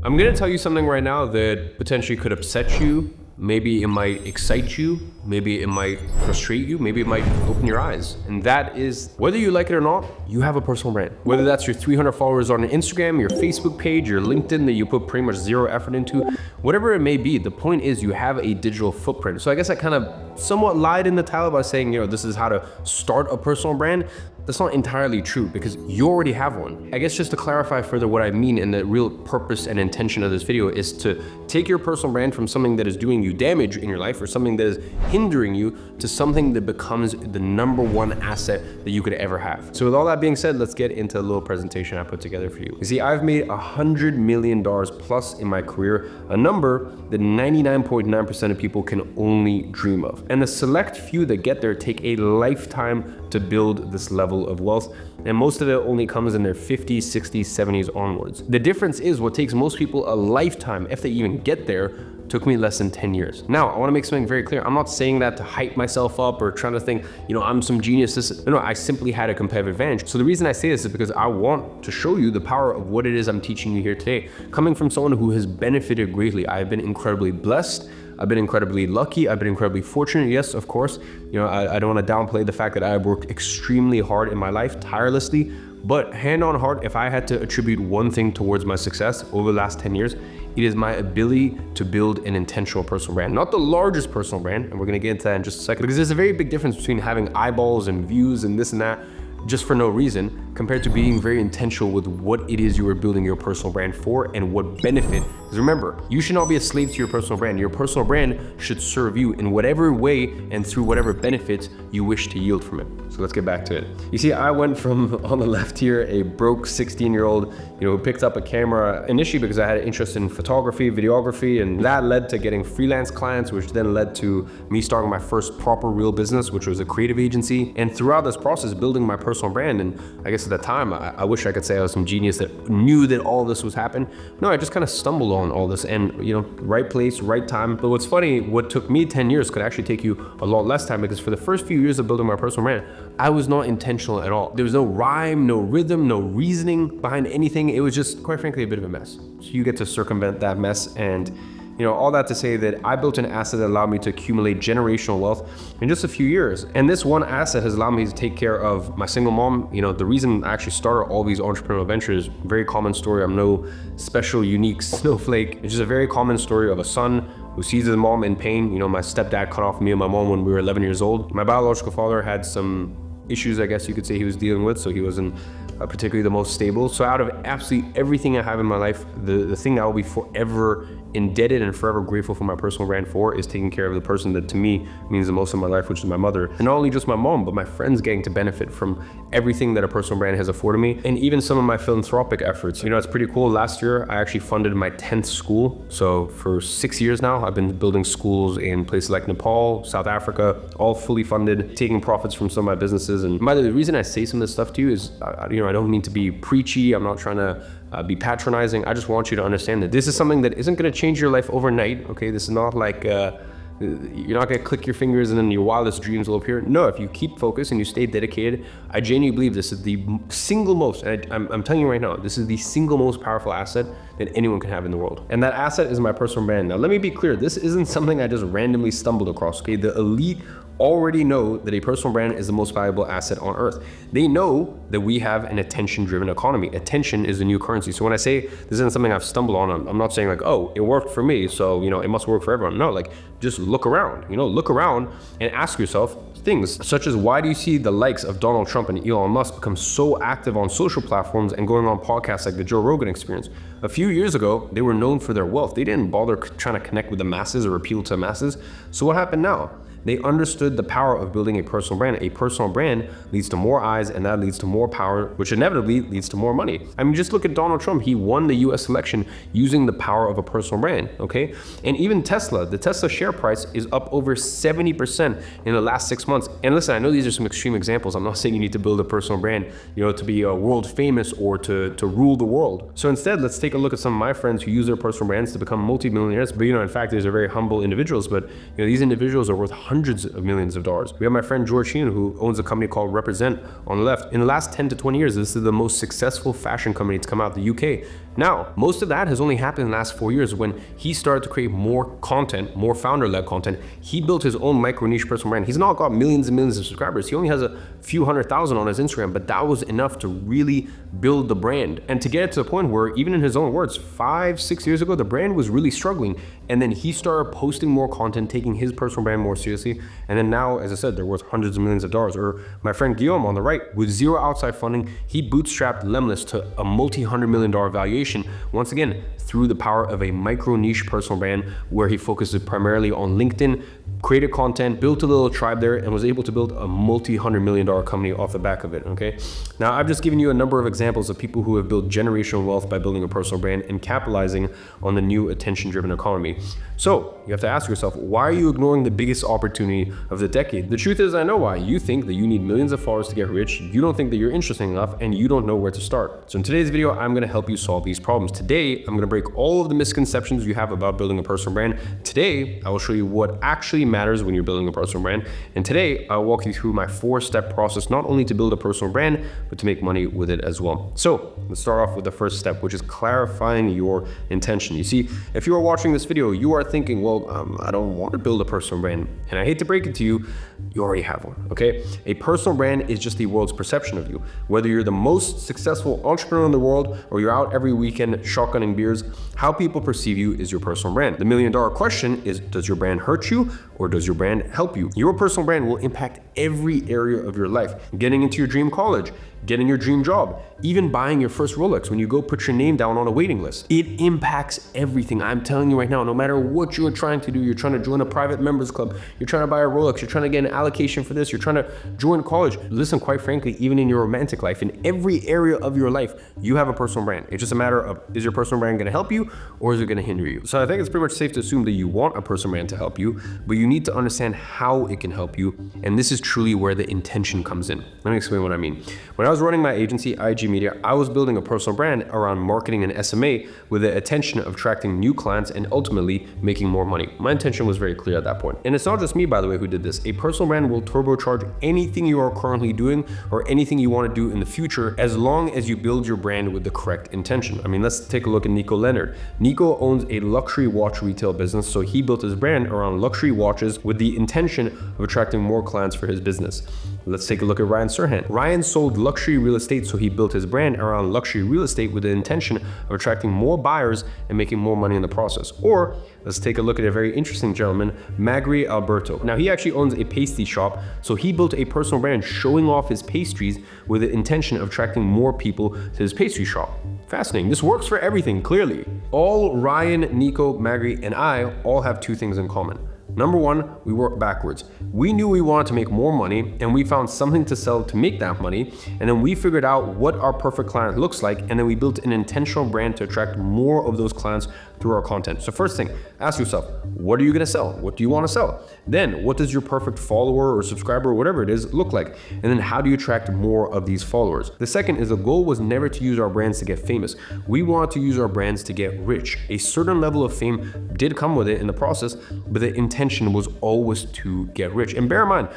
I'm gonna tell you something right now that potentially could upset you. Maybe it might excite you, maybe it might frustrate you, maybe it might open your eyes. And that is, whether you like it or not, you have a personal brand. Whether that's your 300 followers on Instagram, your Facebook page, your LinkedIn that you put pretty much zero effort into, whatever it may be, the point is you have a digital footprint. So I guess I kind of somewhat lied in the title by saying, this is how to start a personal brand. That's not entirely true because you already have one. I guess just to clarify further what I mean and the real purpose and intention of this video is to take your personal brand from something that is doing you damage in your life or something that is hindering you to something that becomes the #1 asset that you could ever have. So with all that being said, let's get into a little presentation I put together for you. You see, I've made $100 million plus in my career, a number that 99.9% of people can only dream of. And the select few that get there take a lifetime to build this level of wealth, and most of it only comes in their 50s, 60s, 70s onwards. The difference is what takes most people a lifetime, if they even get there, took me less than 10 years. Now, I wanna make something very clear. I'm not saying that to hype myself up or trying to think, I'm some genius. No, I simply had a competitive advantage. So the reason I say this is because I want to show you the power of what it is I'm teaching you here today. Coming from someone who has benefited greatly, I've been incredibly blessed. I've been incredibly lucky. I've been incredibly fortunate. Yes, of course. I don't want to downplay the fact that I have worked extremely hard in my life, tirelessly. But hand on heart, if I had to attribute one thing towards my success over the last 10 years, it is my ability to build an intentional personal brand. Not the largest personal brand, and we're gonna get into that in just a second, because there's a very big difference between having eyeballs and views and this and that just for no reason, compared to being very intentional with what it is you are building your personal brand for and what benefit. Because remember, you should not be a slave to your personal brand. Your personal brand should serve you in whatever way and through whatever benefits you wish to yield from it. So let's get back to it. You see, I went from, on the left here, a broke 16-year-old, who picked up a camera initially because I had an interest in photography, videography, and that led to getting freelance clients, which then led to me starting my first proper real business, which was a creative agency. And throughout this process, building my personal brand, and I guess at the time, I wish I could say I was some genius that knew that all this was happening. No, I just kind of stumbled on all this and, right place, right time. But what's funny, what took me 10 years could actually take you a lot less time, because for the first few years of building my personal brand, I was not intentional at all. There was no rhyme, no rhythm, no reasoning behind anything. It was just, quite frankly, a bit of a mess. So you get to circumvent that mess, and all that to say that I built an asset that allowed me to accumulate generational wealth in just a few years. And this one asset has allowed me to take care of my single mom. The reason I actually started all these entrepreneurial ventures, very common story. I'm no special, unique snowflake. It's just a very common story of a son who sees his mom in pain. My stepdad cut off me and my mom when we were 11 years old. My biological father had some issues, I guess you could say, he was dealing with, so he wasn't particularly the most stable. So out of absolutely everything I have in my life, the thing I will be forever indebted and forever grateful for my personal brand for is taking care of the person that to me means the most in my life, which is my mother. And not only just my mom, but my friends getting to benefit from everything that a personal brand has afforded me, and even some of my philanthropic efforts. It's pretty cool. Last year, I actually funded my 10th school. So for 6 years now, I've been building schools in places like Nepal, South Africa, all fully funded, taking profits from some of my businesses. And by the way, the reason I say some of this stuff to you is, I don't mean to be preachy. I'm not trying to be patronizing. I just want you to understand that this is something that isn't going to change your life overnight. Okay, this is not like you're not going to click your fingers and then your wildest dreams will appear. No, if you keep focused and you stay dedicated, I genuinely believe this is the single most, and I'm telling you right now, this is the single most powerful asset that anyone can have in the world. And that asset is my personal brand. Now, let me be clear. This isn't something I just randomly stumbled across. Okay, the elite already know that a personal brand is the most valuable asset on earth. They know that we have an attention-driven economy. Attention is the new currency. So when I say this isn't something I've stumbled on, I'm not saying like, oh, it worked for me, so it must work for everyone. No, just look around. Look around and ask yourself things such as, why do you see the likes of Donald Trump and Elon Musk become so active on social platforms and going on podcasts like the Joe Rogan Experience? A few years ago, they were known for their wealth. They didn't bother trying to connect with the masses or appeal to the masses. So what happened now? They understood the power of building a personal brand. A personal brand leads to more eyes, and that leads to more power, which inevitably leads to more money. I mean, just look at Donald Trump. He won the US election using the power of a personal brand, okay? And even Tesla, the Tesla share price is up over 70% in the last 6 months. And listen, I know these are some extreme examples. I'm not saying you need to build a personal brand, to be world famous or to rule the world. So instead, let's take a look at some of my friends who use their personal brands to become multimillionaires. But in fact, these are very humble individuals, but these individuals are worth hundreds of millions of dollars. We have my friend George Sheehan, who owns a company called Represent on the left. In the last 10 to 20 years, this is the most successful fashion company to come out of the UK. Now, most of that has only happened in the last 4 years when he started to create more content, more founder-led content. He built his own micro niche personal brand. He's not got millions and millions of subscribers. He only has a few 100,000 on his Instagram, but that was enough to really build the brand and to get it to the point where, even in his own words, 5-6 years ago, the brand was really struggling. And then he started posting more content, taking his personal brand more seriously. And then now, as I said, they're worth hundreds of millions of dollars. Or my friend Guillaume on the right, with zero outside funding, he bootstrapped Lemlist to a multi-$100 million valuation. Once again, through the power of a micro niche personal brand where he focuses primarily on LinkedIn, created content, built a little tribe there, and was able to build a multi-$100 million company off the back of it, okay? Now, I've just given you a number of examples of people who have built generational wealth by building a personal brand and capitalizing on the new attention-driven economy. So you have to ask yourself, why are you ignoring the biggest opportunity of the decade? The truth is, I know why. You think that you need millions of followers to get rich, you don't think that you're interesting enough, and you don't know where to start. So in today's video, I'm gonna help you solve these problems. Today, I'm gonna break all of the misconceptions you have about building a personal brand. Today, I will show you what actually matters when you're building a personal brand. And today, I'll walk you through my 4-step process, not only to build a personal brand, but to make money with it as well. So let's start off with the first step, which is clarifying your intention. You see, if you are watching this video, you are thinking, well, I don't want to build a personal brand. And I hate to break it to you, you already have one, okay? A personal brand is just the world's perception of you. Whether you're the most successful entrepreneur in the world or you're out every weekend shotgunning beers, how people perceive you is your personal brand. The million-dollar question is, does your brand hurt you or does your brand help you? Your personal brand will impact every area of your life. Getting into your dream college, getting your dream job, even buying your first Rolex when you go put your name down on a waiting list. It impacts everything. I'm telling you right now, no matter what you're trying to do, you're trying to join a private members club, you're trying to buy a Rolex, you're trying to get an allocation for this, you're trying to join college. Listen, quite frankly, even in your romantic life, in every area of your life, you have a personal brand. It's just a matter of, is your personal brand gonna help you or is it gonna hinder you? So I think it's pretty much safe to assume that you want a personal brand to help you, but you need to understand how it can help you. And this is truly where the intention comes in. Let me explain what I mean. When I was running my agency, IG Media, I was building a personal brand around marketing and SMA with the intention of attracting new clients and ultimately making more money. My intention was very clear at that point. And it's not just me, by the way, who did this. A personal brand will turbocharge anything you are currently doing or anything you want to do in the future, as long as you build your brand with the correct intention. I mean, let's take a look at Nico Leonard. Nico owns a luxury watch retail business, so he built his brand around luxury watches with the intention of attracting more clients for his business. Let's take a look at Ryan Serhant. Ryan sold luxury real estate, so he built his brand around luxury real estate with the intention of attracting more buyers and making more money in the process. Or let's take a look at a very interesting gentleman, Magri Alberto. Now, he actually owns a pastry shop, so he built a personal brand showing off his pastries with the intention of attracting more people to his pastry shop. Fascinating. This works for everything, clearly. All Ryan, Nico, Magri, and I all have 2 things in common. Number one, we work backwards. We knew we wanted to make more money and we found something to sell to make that money. And then we figured out what our perfect client looks like. And then we built an intentional brand to attract more of those clients through our content. So first thing, ask yourself, what are you gonna sell? What do you wanna sell? Then what does your perfect follower or subscriber or whatever it is look like? And then how do you attract more of these followers? The second is the goal was never to use our brands to get famous. We wanted to use our brands to get rich. A certain level of fame did come with it in the process, but the intention was always to get rich. And bear in mind,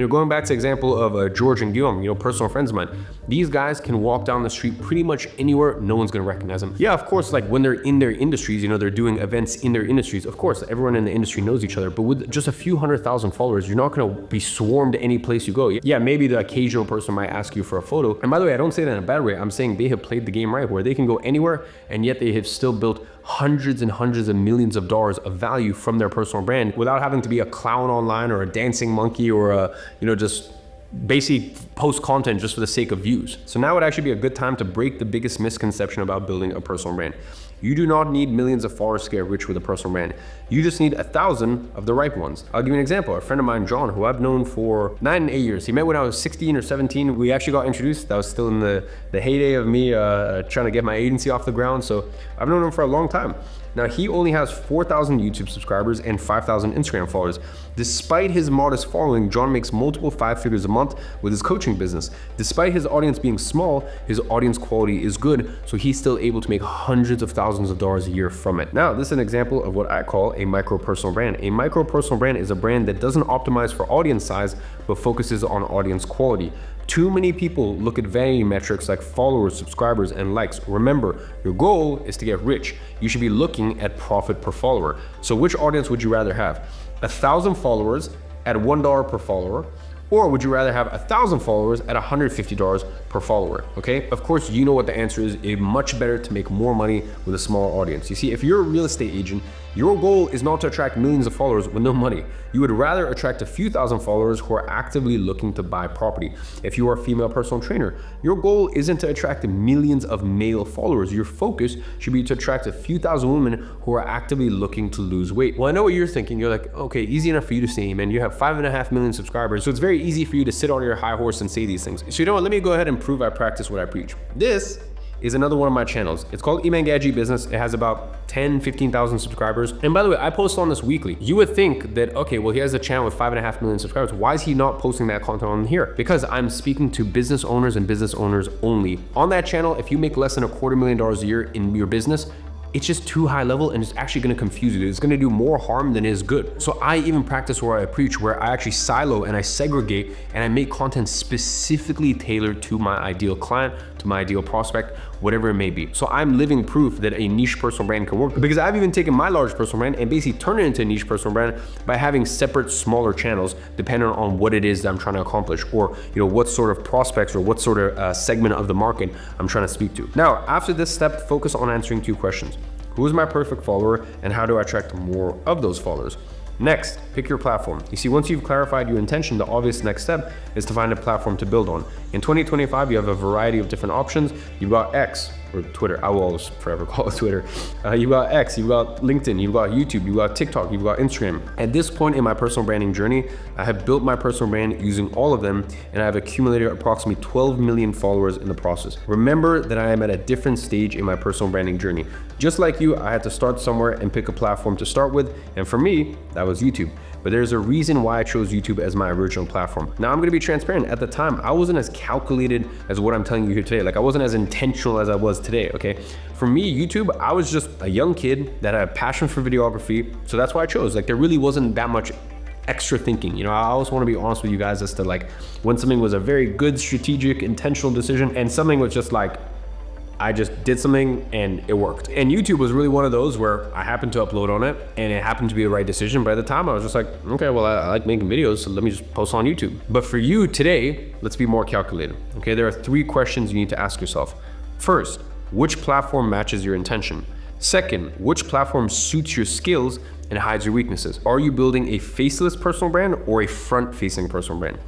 going back to the example of George and Guillaume, personal friends of mine, these guys can walk down the street pretty much anywhere, no one's gonna recognize them. Yeah, of course, like when they're in their industries, they're doing events in their industries. Of course, everyone in the industry knows each other, but with just a few 100,000 followers, you're not gonna be swarmed any place you go. Yeah, maybe the occasional person might ask you for a photo. And by the way, I don't say that in a bad way. I'm saying they have played the game right, where they can go anywhere, and yet they have still built hundreds and hundreds of millions of dollars of value from their personal brand without having to be a clown online or a dancing monkey or a, just basically post content just for the sake of views. So now would actually be a good time to break the biggest misconception about building a personal brand. You do not need millions of followers to get rich with a personal brand. You just need 1,000 of the right ones. I'll give you an example. A friend of mine, John, who I've known for 9 and 8 years. He met when I was 16 or 17. We actually got introduced. That was still in the heyday of me trying to get my agency off the ground. So I've known him for a long time. Now, he only has 4,000 YouTube subscribers and 5,000 Instagram followers. Despite his modest following, John makes multiple 5 figures a month with his coaching business. Despite his audience being small, his audience quality is good, so he's still able to make hundreds of thousands thousands of dollars a year from it. Now, this is an example of what I call a micro personal brand. A micro personal brand is a brand that doesn't optimize for audience size, but focuses on audience quality. Too many people look at vanity metrics like followers, subscribers, and likes. Remember, your goal is to get rich. You should be looking at profit per follower. So which audience would you rather have? 1,000 followers at $1 per follower, or would you rather have 1,000 followers at $150 per follower, okay? Of course, you know what the answer is. It's much better to make more money with a smaller audience. You see, if you're a real estate agent, your goal is not to attract millions of followers with no money. You would rather attract a few thousand followers who are actively looking to buy property. If you are a female personal trainer, your goal isn't to attract millions of male followers. Your focus should be to attract a few thousand women who are actively looking to lose weight. Well, I know what you're thinking. You're like, okay, easy enough for you to say, man. You have 5.5 million subscribers, so it's very easy for you to sit on your high horse and say these things. So you know what? Let me go ahead and prove I practice what I preach. This is another one of my channels. It's called Eman Gadji Business. It has about 10, 15,000 subscribers. And by the way, I post on this weekly. You would think that, okay, well, he has a channel with 5.5 million subscribers. Why is he not posting that content on here? Because I'm speaking to business owners and business owners only. On that channel, if you make less than $250,000 a year in your business, it's just too high level and it's actually gonna confuse you. It's gonna do more harm than it is good. So I even practice where I preach, where I actually silo and I segregate and I make content specifically tailored to my ideal client, to my ideal prospect, whatever it may be. So I'm living proof that a niche personal brand can work, because I've even taken my large personal brand and basically turned it into a niche personal brand by having separate smaller channels depending on what it is that I'm trying to accomplish, or what sort of prospects or what sort of segment of the market I'm trying to speak to. Now, after this step, focus on answering 2 questions. Who is my perfect follower and how do I attract more of those followers? Next, pick your platform. You see, once you've clarified your intention, the obvious next step is to find a platform to build on. In 2025, you have a variety of different options. You've got X, or Twitter. I will always forever call it Twitter. You've got X, you've got LinkedIn, you've got YouTube, you've got TikTok, you've got Instagram. At this point in my personal branding journey, I have built my personal brand using all of them, and I have accumulated approximately 12 million followers in the process. Remember that I am at a different stage in my personal branding journey. Just like you, I had to start somewhere and pick a platform to start with, and for me, that was YouTube. But there's a reason why I chose YouTube as my original platform. Now, I'm gonna be transparent. At the time, I wasn't as calculated as what I'm telling you here today. Like, I wasn't as intentional as I was today, okay? For me, YouTube, I was just a young kid that had a passion for videography, so that's why I chose. Like, there really wasn't that much extra thinking. I always want to be honest with you guys as to like when something was a very good, strategic, intentional decision, and something was just like, I just did something and it worked. And YouTube was really one of those where I happened to upload on it and it happened to be the right decision. But at the time I was just like, okay, well, I like making videos, so let me just post on YouTube. But for you today, let's be more calculated. Okay, there are 3 questions you need to ask yourself. First, which platform matches your intention? Second, which platform suits your skills and hides your weaknesses? Are you building a faceless personal brand or a front-facing personal brand?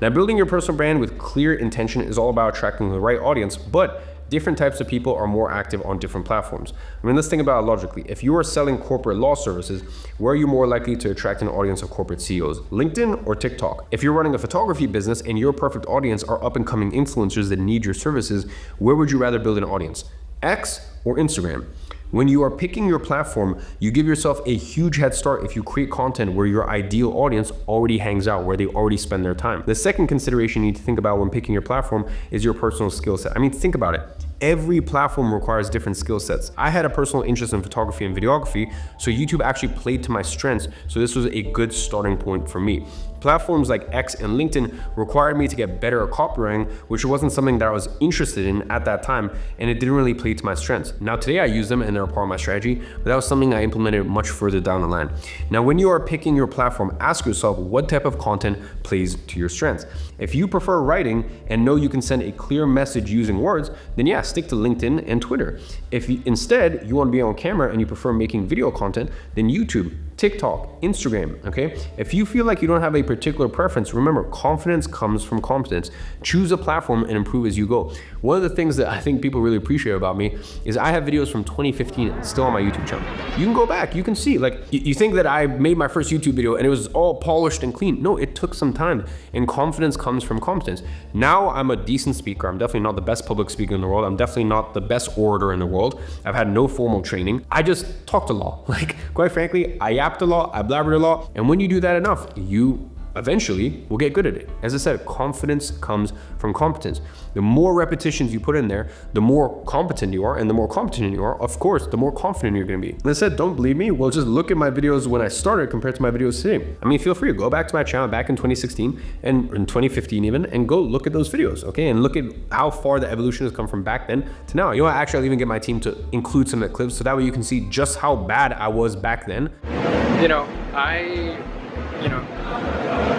Now, building your personal brand with clear intention is all about attracting the right audience, but different types of people are more active on different platforms. I mean, let's think about it logically. If you are selling corporate law services, where are you more likely to attract an audience of corporate CEOs? LinkedIn or TikTok? If you're running a photography business and your perfect audience are up and coming influencers that need your services, where would you rather build an audience? X or Instagram? When you are picking your platform, you give yourself a huge head start if you create content where your ideal audience already hangs out, where they already spend their time. The second consideration you need to think about when picking your platform is your personal skill set. I mean, think about it. Every platform requires different skill sets. I had a personal interest in photography and videography, so YouTube actually played to my strengths, so this was a good starting point for me. Platforms like X and LinkedIn required me to get better at copywriting, which wasn't something that I was interested in at that time, and it didn't really play to my strengths. Now today I use them and they're a part of my strategy, but that was something I implemented much further down the line. Now when you are picking your platform, ask yourself what type of content plays to your strengths. If you prefer writing and know you can send a clear message using words, then yeah, stick to LinkedIn and Twitter. If instead you want to be on camera and you prefer making video content, then YouTube, TikTok, Instagram, okay? If you feel like you don't have a particular preference, remember, confidence comes from competence. Choose a platform and improve as you go. One of the things that I think people really appreciate about me is I have videos from 2015 still on my YouTube channel. You can go back, you can see, like, you think that I made my first YouTube video and it was all polished and clean. No, it took some time, and confidence comes from competence. Now I'm a decent speaker. I'm definitely not the best public speaker in the world. I'm definitely not the best orator in the world. I've had no formal training. I just talked a lot. Like, quite frankly, I yapped a lot, I blabbered a lot, and when you do that enough, you eventually we'll get good at it. As I said, confidence comes from competence. The more repetitions you put in there, the more competent you are, and the more competent you are, of course, the more confident you're gonna be. And I said, don't believe me? Well, just look at my videos when I started compared to my videos today. I mean, feel free to go back to my channel back in 2016 and in 2015 even, and go look at those videos, okay? And look at how far the evolution has come from back then to now. You know what, actually I'll even get my team to include some of the clips so that way you can see just how bad I was back then.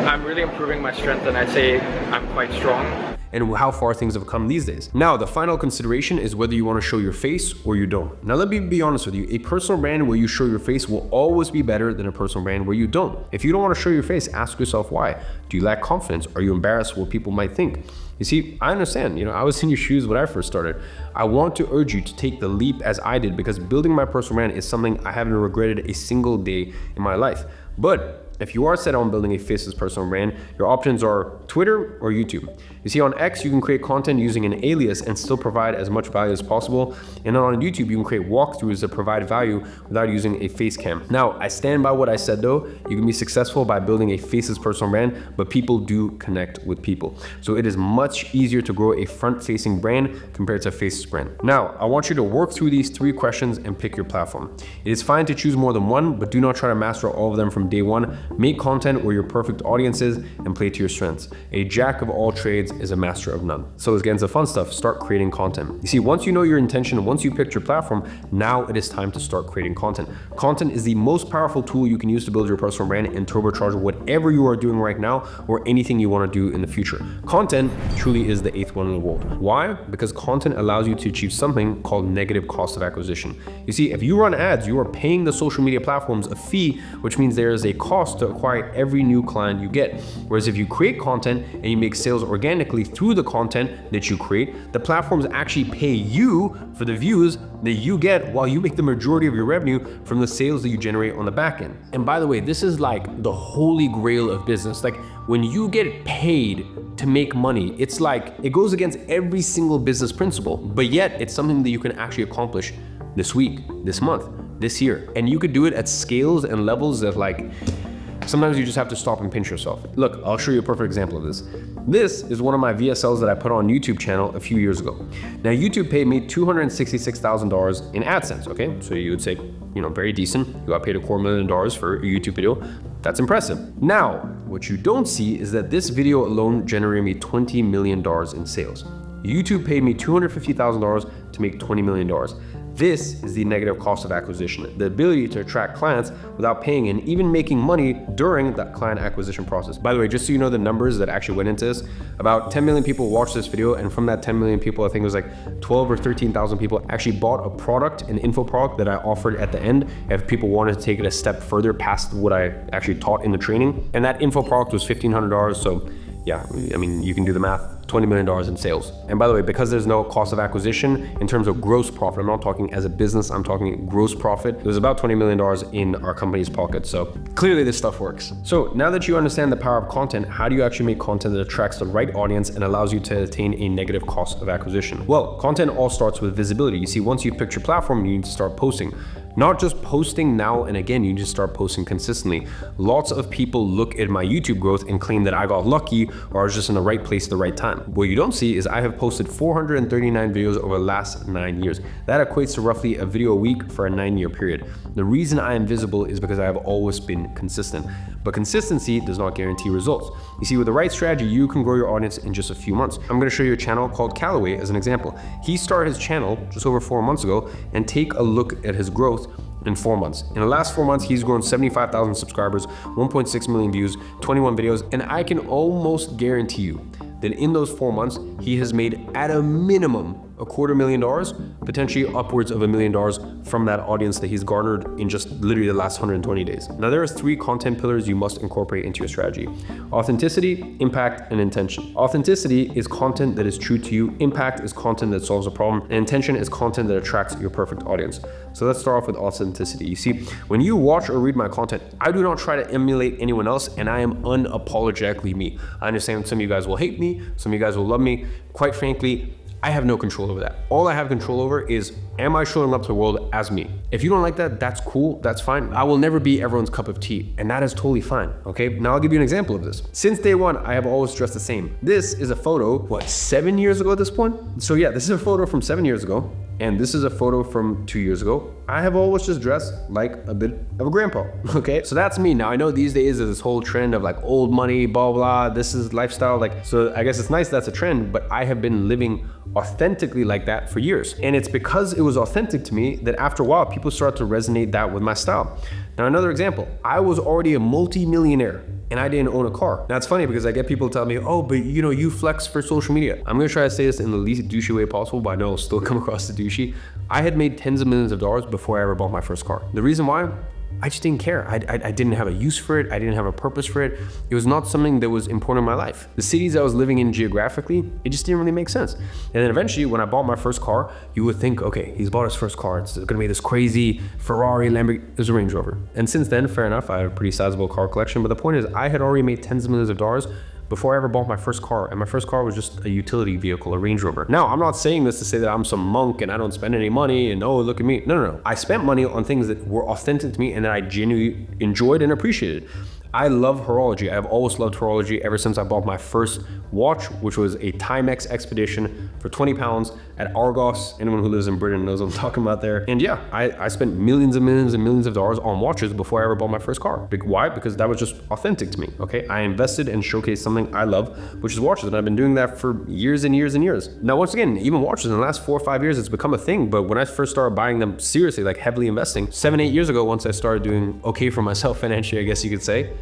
I'm really improving my strength, and I'd say I'm quite strong. And how far things have come these days. Now, the final consideration is whether you want to show your face or you don't. Now, let me be honest with you. A personal brand where you show your face will always be better than a personal brand where you don't. If you don't want to show your face, ask yourself why. Do you lack confidence? Are you embarrassed what people might think? You see, I understand, I was in your shoes when I first started. I want to urge you to take the leap as I did, because building my personal brand is something I haven't regretted a single day in my life. But if you are set on building a faceless personal brand, your options are Twitter or YouTube. You see, on X, you can create content using an alias and still provide as much value as possible. And on YouTube, you can create walkthroughs that provide value without using a face cam. Now, I stand by what I said though. You can be successful by building a faceless personal brand, but people do connect with people. So it is much easier to grow a front-facing brand compared to a faceless brand. Now, I want you to work through these 3 questions and pick your platform. It is fine to choose more than one, but do not try to master all of them from day one. Make content where your perfect audience is and play to your strengths. A jack of all trades is a master of none. So let's get into the fun stuff. Start creating content. You see, once you know your intention, once you picked your platform, now it is time to start creating content. Content is the most powerful tool you can use to build your personal brand and turbocharge whatever you are doing right now or anything you want to do in the future. Content truly is the 8th one in the world. Why? Because content allows you to achieve something called negative cost of acquisition. You see, if you run ads, you are paying the social media platforms a fee, which means there is a cost to acquire every new client you get. Whereas if you create content and you make sales organically through the content that you create, the platforms actually pay you for the views that you get while you make the majority of your revenue from the sales that you generate on the back end. And by the way, this is like the holy grail of business. Like when you get paid to make money, it's like it goes against every single business principle, but yet it's something that you can actually accomplish this week, this month, this year. And you could do it at scales and levels that like, sometimes you just have to stop and pinch yourself. Look, I'll show you a perfect example of this. This is one of my VSLs that I put on YouTube channel a few years ago. Now, YouTube paid me $266,000 in AdSense, okay? So you would say, very decent. You got paid $250,000 for a YouTube video. That's impressive. Now, what you don't see is that this video alone generated me $20 million in sales. YouTube paid me $250,000 to make $20 million. This is the negative cost of acquisition, the ability to attract clients without paying and even making money during that client acquisition process. By the way, just so you know the numbers that actually went into this, about 10 million people watched this video, and from that 10 million people, I think it was like 12 or 13,000 people actually bought a product, an info product that I offered at the end if people wanted to take it a step further past what I actually taught in the training. And that info product was $1,500, so yeah, I mean, you can do the math. $20 million in sales. And by the way, because there's no cost of acquisition in terms of gross profit, I'm not talking as a business, I'm talking gross profit. It was about $20 million in our company's pocket. So clearly this stuff works. So now that you understand the power of content, how do you actually make content that attracts the right audience and allows you to attain a negative cost of acquisition? Well, content all starts with visibility. You see, once you've picked your platform, you need to start posting. Not just posting now and again, you just start posting consistently. Lots of people look at my YouTube growth and claim that I got lucky or I was just in the right place at the right time. What you don't see is I have posted 439 videos over the last 9 years. That equates to roughly a video a week for a 9-year period. The reason I am visible is because I have always been consistent. But consistency does not guarantee results. You see, with the right strategy, you can grow your audience in just a few months. I'm gonna show you a channel called Callaway as an example. He started his channel just over 4 months ago, and take a look at his growth in 4 months. In the last 4 months, he's grown 75,000 subscribers, 1.6 million views, 21 videos, and I can almost guarantee you that in those 4 months, he has made at a minimum $250,000, potentially upwards of $1 million from that audience that he's garnered in just literally the last 120 days. Now, there are 3 content pillars you must incorporate into your strategy: authenticity, impact, and intention. Authenticity is content that is true to you. Impact is content that solves a problem. And intention is content that attracts your perfect audience. So let's start off with authenticity. You see, when you watch or read my content, I do not try to emulate anyone else, and I am unapologetically me. I understand some of you guys will hate me, some of you guys will love me. Quite frankly, I have no control over that. All I have control over is, am I showing up to the world as me? If you don't like that, that's cool, that's fine. I will never be everyone's cup of tea, and that is totally fine, okay? Now I'll give you an example of this. Since day one, I have always dressed the same. This is a photo, 7 years ago at this point? So yeah, this is a photo from 7 years ago, and this is a photo from 2 years ago. I have always just dressed like a bit of a grandpa, okay? So that's me. Now I know these days there's this whole trend of like old money, blah, blah, this is lifestyle. Like, so I guess it's nice that's a trend, but I have been living authentically like that for years. And it's because it was authentic to me that after a while, people start to resonate that with my style. Now, another example, I was already a multi-millionaire and I didn't own a car. Now it's funny because I get people telling me, oh, but you know, you flex for social media. I'm gonna try to say this in the least douchey way possible, but I know I'll still come across the douchey. I had made tens of millions of dollars before I ever bought my first car. The reason why? I just didn't care. I didn't have a use for it. I didn't have a purpose for it. It was not something that was important in my life. The cities I was living in geographically, it just didn't really make sense. And then eventually when I bought my first car, you would think, okay, he's bought his first car. It's gonna be this crazy Ferrari, Lamborghini. It was a Range Rover. And since then, fair enough, I had a pretty sizable car collection. But the point is I had already made tens of millions of dollars before I ever bought my first car. And my first car was just a utility vehicle, a Range Rover. Now, I'm not saying this to say that I'm some monk and I don't spend any money and oh, look at me. No. I spent money on things that were authentic to me and that I genuinely enjoyed and appreciated. I love horology. I've always loved horology ever since I bought my first watch, which was a Timex Expedition for 20 pounds at Argos. Anyone who lives in Britain knows what I'm talking about there. And yeah, I spent millions and millions and millions of dollars on watches before I ever bought my first car. Why? Because that was just authentic to me, okay? I invested and showcased something I love, which is watches, and I've been doing that for years and years and years. Now, once again, even watches in the last 4 or 5 years, it's become a thing, but when I first started buying them seriously, like heavily investing, 7, 8 years ago, once I started doing okay for myself financially, I guess you could say,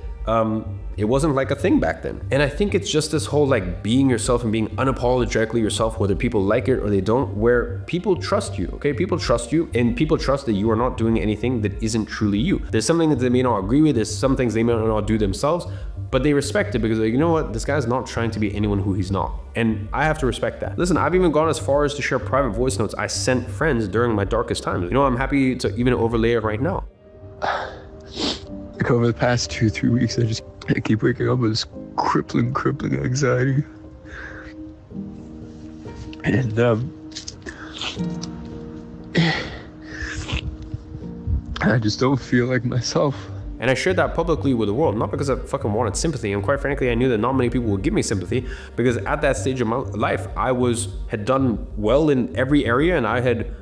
it wasn't like a thing back then. And I think it's just this whole like being yourself and being unapologetically yourself, whether people like it or they don't, where people trust you, okay? People trust you and people trust that you are not doing anything that isn't truly you. There's something that they may not agree with, there's some things they may not do themselves, but they respect it because, like, you know what, this guy's not trying to be anyone who he's not. And I have to respect that. Listen, I've even gone as far as to share private voice notes I sent friends during my darkest times. You know, I'm happy to even overlay it right now. Like over the past 2-3 weeks, I keep waking up with this crippling anxiety. And I just don't feel like myself. And I shared that publicly with the world, not because I fucking wanted sympathy. And quite frankly, I knew that not many people would give me sympathy because at that stage of my life, I had done well in every area and I had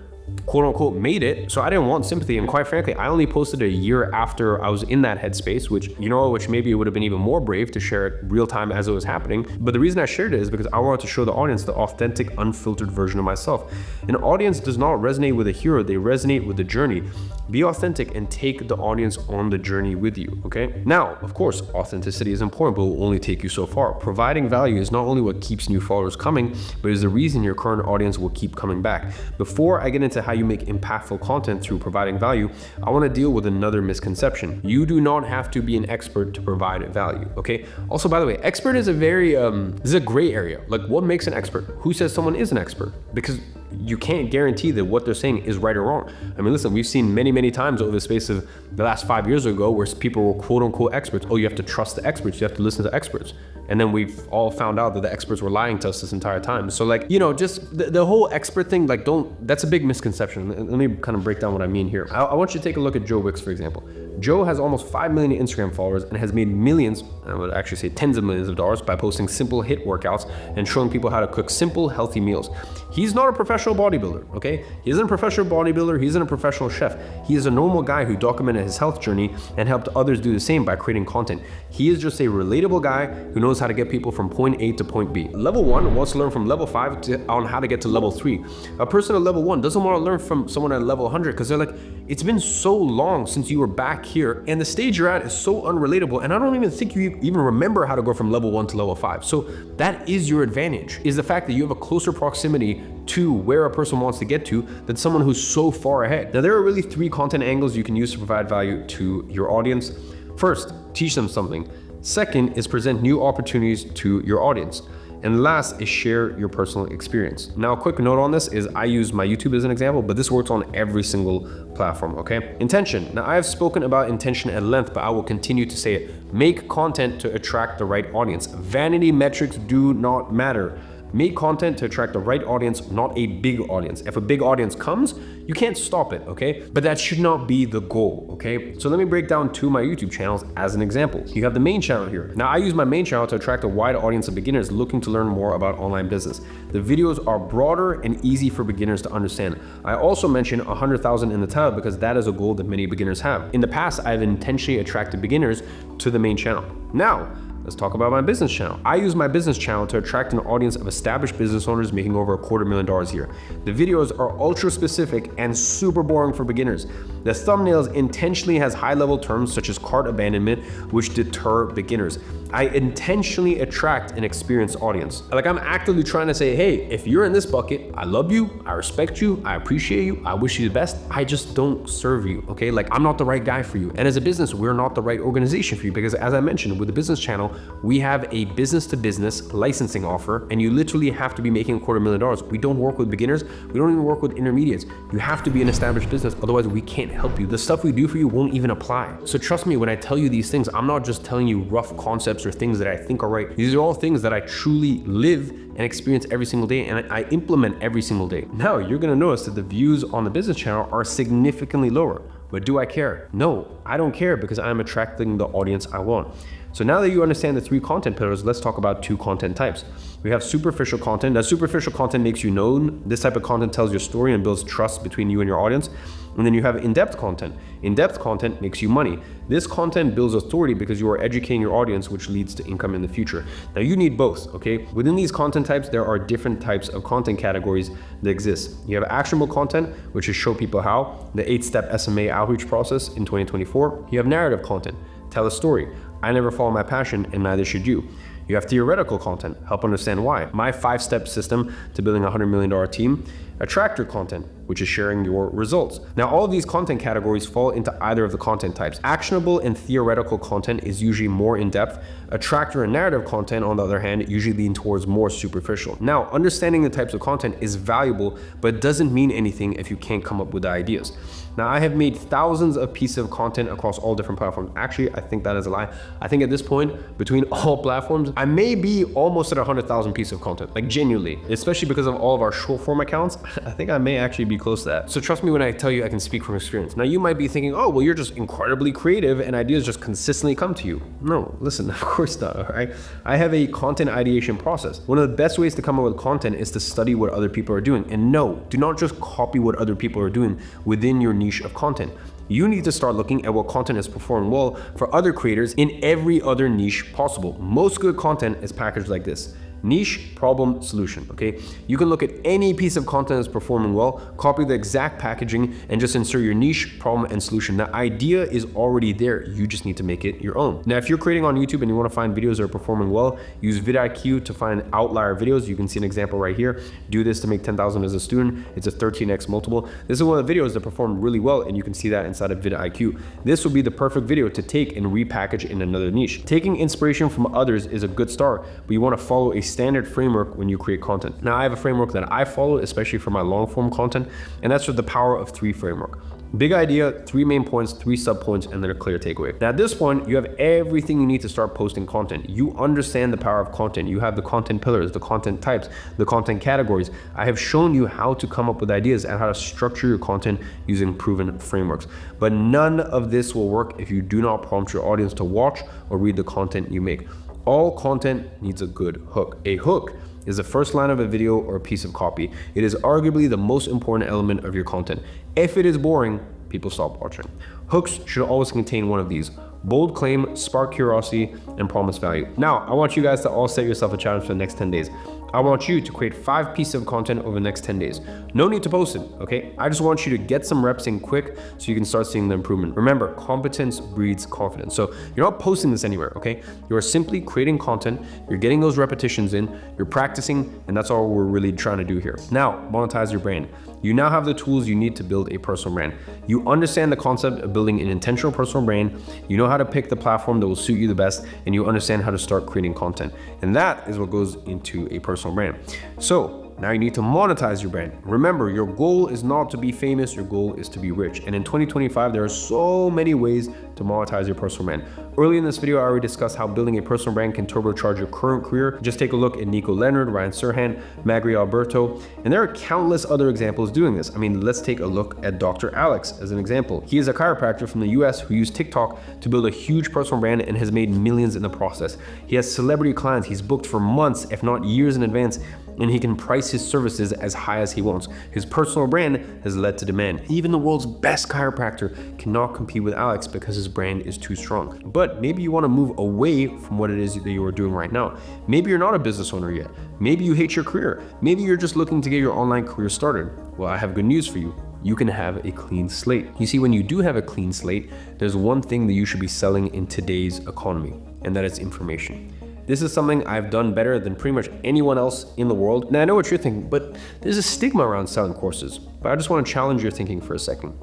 quote unquote made it. So I didn't want sympathy. And quite frankly, I only posted a year after I was in that headspace, which maybe it would have been even more brave to share it real time as it was happening. But the reason I shared it is because I wanted to show the audience the authentic, unfiltered version of myself. An audience does not resonate with a hero, they resonate with the journey. Be authentic and take the audience on the journey with you, okay? Now, of course, authenticity is important, but will only take you so far. Providing value is not only what keeps new followers coming, but is the reason your current audience will keep coming back. Before I get into how you make impactful content through providing value, I want to deal with another misconception. You do not have to be an expert to provide value, okay? Also, by the way, expert is a very, this is a gray area. Like, what makes an expert? Who says someone is an expert? Because you can't guarantee that what they're saying is right or wrong. I mean, listen, we've seen many times over the space of the last 5 years ago where people were quote unquote experts. Oh, you have to trust the experts. You have to listen to experts. And then we've all found out that the experts were lying to us this entire time. So like, you know, just the whole expert thing, like that's a big misconception. Let me kind of break down what I mean here. I want you to take a look at Joe Wicks, for example. Joe has almost 5 million Instagram followers and has made millions, I would actually say tens of millions of dollars by posting simple HIIT workouts and showing people how to cook simple, healthy meals. He's not a professional bodybuilder, okay? He isn't a professional bodybuilder, he isn't a professional chef. He is a normal guy who documented his health journey and helped others do the same by creating content. He is just a relatable guy who knows how to get people from point A to point B. Level 1 wants to learn from level 5 on how to get to level 3. A person at level 1 doesn't want to learn from someone at level 100 because they're like, it's been so long since you were back here and the stage you're at is so unrelatable and I don't even think you even remember how to go from level 1 to level 5. So that is your advantage, is the fact that you have a closer proximity to where a person wants to get to than someone who's so far ahead. Now, there are really 3 content angles you can use to provide value to your audience. First, teach them something. Second is present new opportunities to your audience. And last is share your personal experience. Now, a quick note on this is I use my YouTube as an example, but this works on every single platform, okay? Intention. Now, I have spoken about intention at length, but I will continue to say it. Make content to attract the right audience. Vanity metrics do not matter. Make content to attract the right audience, not a big audience. If a big audience comes, you can't stop it, okay? But that should not be the goal, okay? So let me break down 2 of my YouTube channels as an example. You have the main channel here. Now I use my main channel to attract a wide audience of beginners looking to learn more about online business. The videos are broader and easy for beginners to understand. I also mention 100,000 in the title because that is a goal that many beginners have. In the past, I've intentionally attracted beginners to the main channel. Now, let's talk about my business channel. I use my business channel to attract an audience of established business owners making over $250,000 a year. The videos are ultra specific and super boring for beginners. The thumbnails intentionally has high-level terms such as cart abandonment, which deter beginners. I intentionally attract an experienced audience. Like I'm actively trying to say, hey, if you're in this bucket, I love you, I respect you, I appreciate you, I wish you the best. I just don't serve you, okay? Like I'm not the right guy for you. And as a business, we're not the right organization for you because as I mentioned, with the business channel, we have a business-to-business licensing offer and you literally have to be making $250,000. We don't work with beginners. We don't even work with intermediates. You have to be an established business. Otherwise, we can't help you. The stuff we do for you won't even apply. So trust me, when I tell you these things, I'm not just telling you rough concepts or things that I think are right. These are all things that I truly live and experience every single day and I implement every single day. Now, you're gonna notice that the views on the business channel are significantly lower. But do I care? No, I don't care because I'm attracting the audience I want. So now that you understand the 3 content pillars, let's talk about 2 content types. We have superficial content. Now, superficial content makes you known. This type of content tells your story and builds trust between you and your audience. And then you have in-depth content. In-depth content makes you money. This content builds authority because you are educating your audience, which leads to income in the future. Now you need both, okay? Within these content types, there are different types of content categories that exist. You have actionable content, which is show people how, the 8-step SMA outreach process in 2024. You have narrative content, tell a story. I never follow my passion and neither should you. You have theoretical content, help understand why. My 5-step system to building a $100 million team. Attractor content, which is sharing your results. Now, all of these content categories fall into either of the content types. Actionable and theoretical content is usually more in-depth. Attractor and narrative content, on the other hand, usually lean towards more superficial. Now, understanding the types of content is valuable, but doesn't mean anything if you can't come up with the ideas. Now, I have made thousands of pieces of content across all different platforms. Actually, I think that is a lie. I think at this point, between all platforms, I may be almost at 100,000 pieces of content, like genuinely, especially because of all of our short form accounts. I think I may actually be close to that. So trust me when I tell you I can speak from experience. Now, you might be thinking, oh, well, you're just incredibly creative and ideas just consistently come to you. No, listen, of course not, all right? I have a content ideation process. One of the best ways to come up with content is to study what other people are doing. And no, do not just copy what other people are doing within your niche of content. You need to start looking at what content is performing well for other creators in every other niche possible. Most good content is packaged like this. Niche, problem, solution, okay? You can look at any piece of content that's performing well, copy the exact packaging, and just insert your niche, problem, and solution. The idea is already there. You just need to make it your own. Now, if you're creating on YouTube and you wanna find videos that are performing well, use vidIQ to find outlier videos. You can see an example right here. Do this to make 10,000 as a student. It's a 13x multiple. This is one of the videos that performed really well, and you can see that inside of vidIQ. This would be the perfect video to take and repackage in another niche. Taking inspiration from others is a good start, but you wanna follow a standard framework when you create content. Now, I have a framework that I follow, especially for my long form content, and that's with the power of 3 framework. Big idea, 3 main points, 3 sub points, and then a clear takeaway. Now at this point, you have everything you need to start posting content. You understand the power of content. You have the content pillars, the content types, the content categories. I have shown you how to come up with ideas and how to structure your content using proven frameworks. But none of this will work if you do not prompt your audience to watch or read the content you make. All content needs a good hook. A hook is the first line of a video or a piece of copy. It is arguably the most important element of your content. If it is boring, people stop watching. Hooks should always contain one of these: bold claim, spark curiosity, and promise value. Now, I want you guys to all set yourself a challenge for the next 10 days. I want you to create 5 pieces of content over the next 10 days. No need to post it, okay? I just want you to get some reps in quick so you can start seeing the improvement. Remember, competence breeds confidence. So you're not posting this anywhere, okay? You are simply creating content, you're getting those repetitions in, you're practicing, and that's all we're really trying to do here. Now, monetize your brand. You now have the tools you need to build a personal brand. You understand the concept of building an intentional personal brand, you know how to pick the platform that will suit you the best, and you understand how to start creating content. And that is what goes into a personal brand. So Now you need to monetize your brand. Remember, your goal is not to be famous, your goal is to be rich. And in 2025, there are so many ways to monetize your personal brand. Early in this video, I already discussed how building a personal brand can turbocharge your current career. Just take a look at Nico Leonard, Ryan Serhant, Magri Alberto, and there are countless other examples doing this. I mean, let's take a look at Dr. Alex as an example. He is a chiropractor from the US who used TikTok to build a huge personal brand and has made millions in the process. He has celebrity clients he's booked for months, if not years in advance, and he can price his services as high as he wants. His personal brand has led to demand. Even the world's best chiropractor cannot compete with Alex because his brand is too strong. But maybe you want to move away from what it is that you are doing right now. Maybe you're not a business owner yet. Maybe you hate your career. Maybe you're just looking to get your online career started. Well, I have good news for you. You can have a clean slate. You see, when you do have a clean slate, there's one thing that you should be selling in today's economy, and that is information. This is something I've done better than pretty much anyone else in the world. Now I know what you're thinking, but there's a stigma around selling courses. But I just want to challenge your thinking for a second.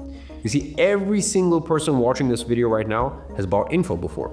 You see, every single person watching this video right now has bought info before.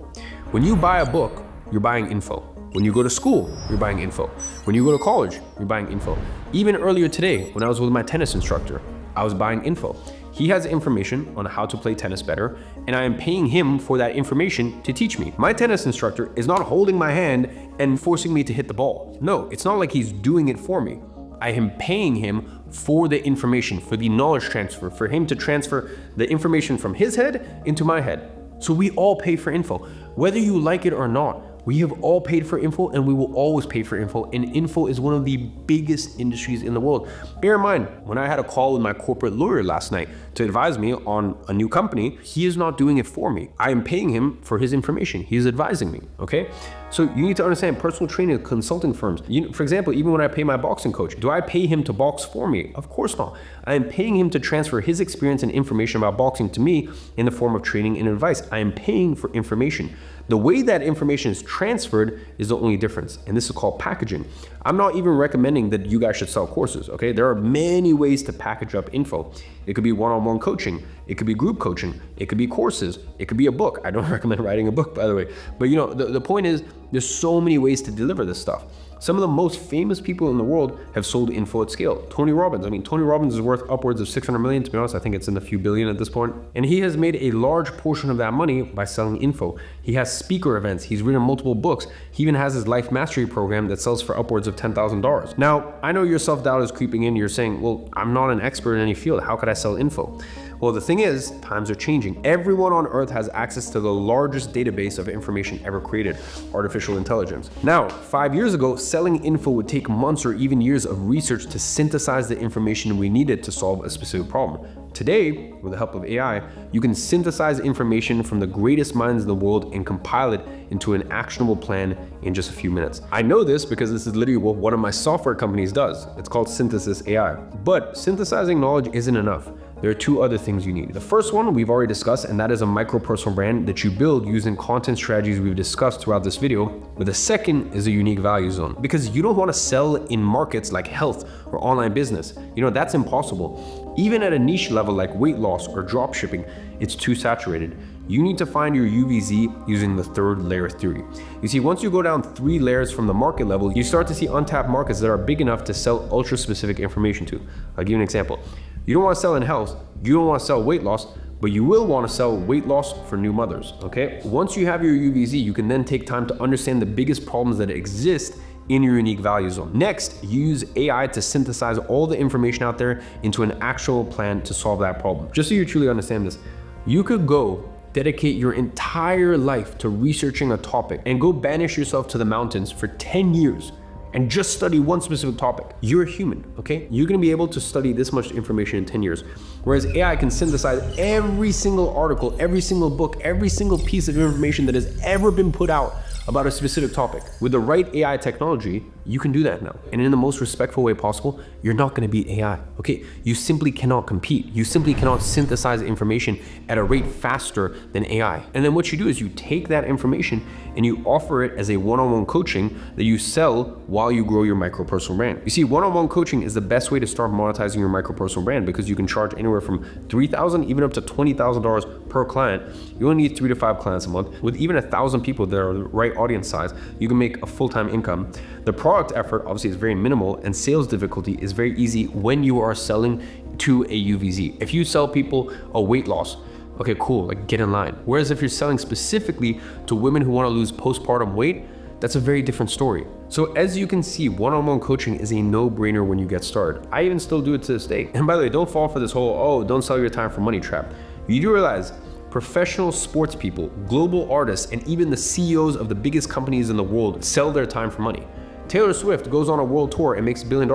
When you buy a book, you're buying info. When you go to school, you're buying info. When you go to college, you're buying info. Even earlier today, when I was with my tennis instructor, I was buying info. He has information on how to play tennis better, and I am paying him for that information to teach me. My tennis instructor is not holding my hand and forcing me to hit the ball. No, it's not like he's doing it for me. I am paying him for the information, for the knowledge transfer, for him to transfer the information from his head into my head. So we all pay for info, whether you like it or not. We have all paid for info, and we will always pay for info, and info is one of the biggest industries in the world. Bear in mind, when I had a call with my corporate lawyer last night to advise me on a new company, he is not doing it for me. I am paying him for his information. He is advising me, okay? So you need to understand personal training, consulting firms. For example, even when I pay my boxing coach, do I pay him to box for me? Of course not. I am paying him to transfer his experience and information about boxing to me in the form of training and advice. I am paying for information. The way that information is transferred is the only difference, and this is called packaging. I'm not even recommending that you guys should sell courses, okay? There are many ways to package up info. It could be one-on-one coaching, it could be group coaching, it could be courses, it could be a book. I don't recommend writing a book, by the way. But you know, the point is, there's so many ways to deliver this stuff. Some of the most famous people in the world have sold info at scale. Tony Robbins. I mean, Tony Robbins is worth upwards of 600 million, to be honest. I think it's in a few billion at this point. And he has made a large portion of that money by selling info. He has speaker events. He's written multiple books. He even has his life mastery program that sells for upwards of $10,000. Now, I know your self-doubt is creeping in. You're saying, well, I'm not an expert in any field. How could I sell info? Well, the thing is, times are changing. Everyone on earth has access to the largest database of information ever created, artificial intelligence. Now, 5 years ago, selling info would take months or even years of research to synthesize the information we needed to solve a specific problem. Today, with the help of AI, you can synthesize information from the greatest minds in the world and compile it into an actionable plan in just a few minutes. I know this because this is literally what one of my software companies does. It's called Synthesis AI. But synthesizing knowledge isn't enough. There are two other things you need. The first one we've already discussed, and that is a micro-personal brand that you build using content strategies we've discussed throughout this video. But the second is a unique value zone, because you don't want to sell in markets like health or online business. You know, that's impossible. Even at a niche level like weight loss or drop shipping, it's too saturated. You need to find your UVZ using the third layer theory. You see, once you go down 3 layers from the market level, you start to see untapped markets that are big enough to sell ultra-specific information to. I'll give you an example. You don't want to sell in health, you don't want to sell weight loss, but you will want to sell weight loss for new mothers, okay? Once you have your UVZ, you can then take time to understand the biggest problems that exist in your unique value zone. Next, use AI to synthesize all the information out there into an actual plan to solve that problem. Just so you truly understand this, you could go dedicate your entire life to researching a topic and go banish yourself to the mountains for 10 years and just study one specific topic. You're a human, okay? You're gonna be able to study this much information in 10 years. Whereas AI can synthesize every single article, every single book, every single piece of information that has ever been put out about a specific topic. With the right AI technology, you can do that now. And in the most respectful way possible, you're not gonna beat AI, okay? You simply cannot compete. You simply cannot synthesize information at a rate faster than AI. And then what you do is you take that information and you offer it as a one-on-one coaching that you sell while you grow your micro-personal brand. You see, one-on-one coaching is the best way to start monetizing your micro-personal brand because you can charge anywhere anywhere from $3,000 even up to $20,000 per client. You only need 3 to 5 clients a month. With even 1,000 people that are the right audience size, you can make a full-time income. The product effort obviously is very minimal, and sales difficulty is very easy when you are selling to a UVZ. If you sell people a weight loss, okay, cool, like get in line. Whereas if you're selling specifically to women who want to lose postpartum weight, that's a very different story. So as you can see, one-on-one coaching is a no-brainer when you get started. I even still do it to this day. And by the way, don't fall for this whole, oh, don't sell your time for money trap. You do realize professional sports people, global artists, and even the CEOs of the biggest companies in the world sell their time for money. Taylor Swift goes on a world tour and makes $1 billion.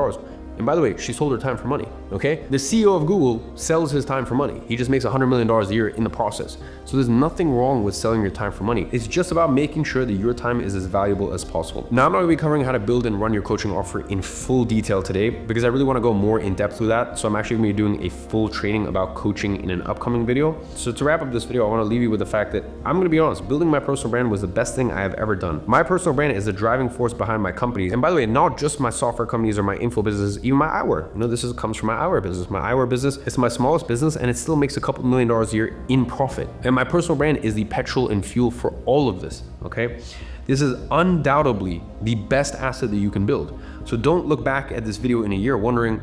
And by the way, she sold her time for money, okay? The CEO of Google sells his time for money. He just makes $100 million a year in the process. So there's nothing wrong with selling your time for money. It's just about making sure that your time is as valuable as possible. Now I'm not gonna be covering how to build and run your coaching offer in full detail today because I really wanna go more in depth with that. So I'm actually gonna be doing a full training about coaching in an upcoming video. So to wrap up this video, I wanna leave you with the fact that I'm gonna be honest, building my personal brand was the best thing I have ever done. My personal brand is the driving force behind my companies. And by the way, not just my software companies or my info businesses, even my eyewear. You know, this comes from my eyewear business. My eyewear business is my smallest business and it still makes a couple $1 million a year in profit. And my personal brand is the petrol and fuel for all of this, okay? This is undoubtedly the best asset that you can build. So don't look back at this video in a year wondering,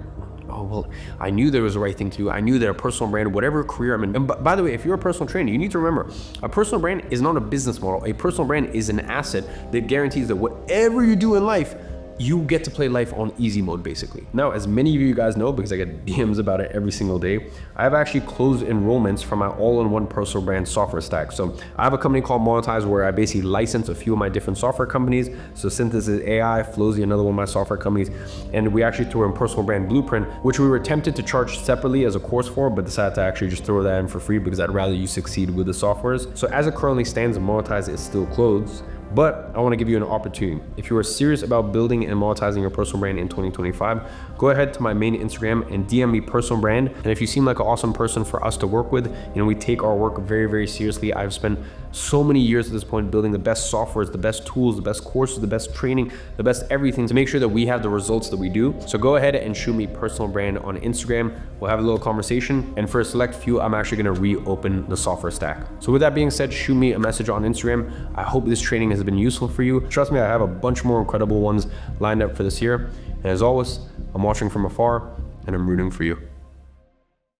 oh, well, I knew there was the right thing to do. I knew that a personal brand, whatever career I'm in. And by the way, if you're a personal trainer, you need to remember, a personal brand is not a business model. A personal brand is an asset that guarantees that whatever you do in life, you get to play life on easy mode, basically. Now, as many of you guys know, because I get DMs about it every single day, I have actually closed enrollments for my all-in-one personal brand software stack. So I have a company called Monetize where I basically license a few of my different software companies. So Synthesis AI, Flowsy, another one of my software companies. And we actually threw in Personal Brand Blueprint, which we were tempted to charge separately as a course for, but decided to actually just throw that in for free because I'd rather you succeed with the softwares. So as it currently stands, Monetize is still closed. But I want to give you an opportunity. If you are serious about building and monetizing your personal brand in 2025, go ahead to my main Instagram and DM me personal brand. And if you seem like an awesome person for us to work with, you know, we take our work very, very seriously. I've spent so many years at this point building the best softwares, the best tools, the best courses, the best training, the best everything to make sure that we have the results that we do. So go ahead and shoot me personal brand on Instagram. We'll have a little conversation. And for a select few, I'm actually going to reopen the software stack. So with that being said, shoot me a message on Instagram. I hope this training has been useful for you. Trust me, I have a bunch more incredible ones lined up for this year. And as always, I'm watching from afar and I'm rooting for you.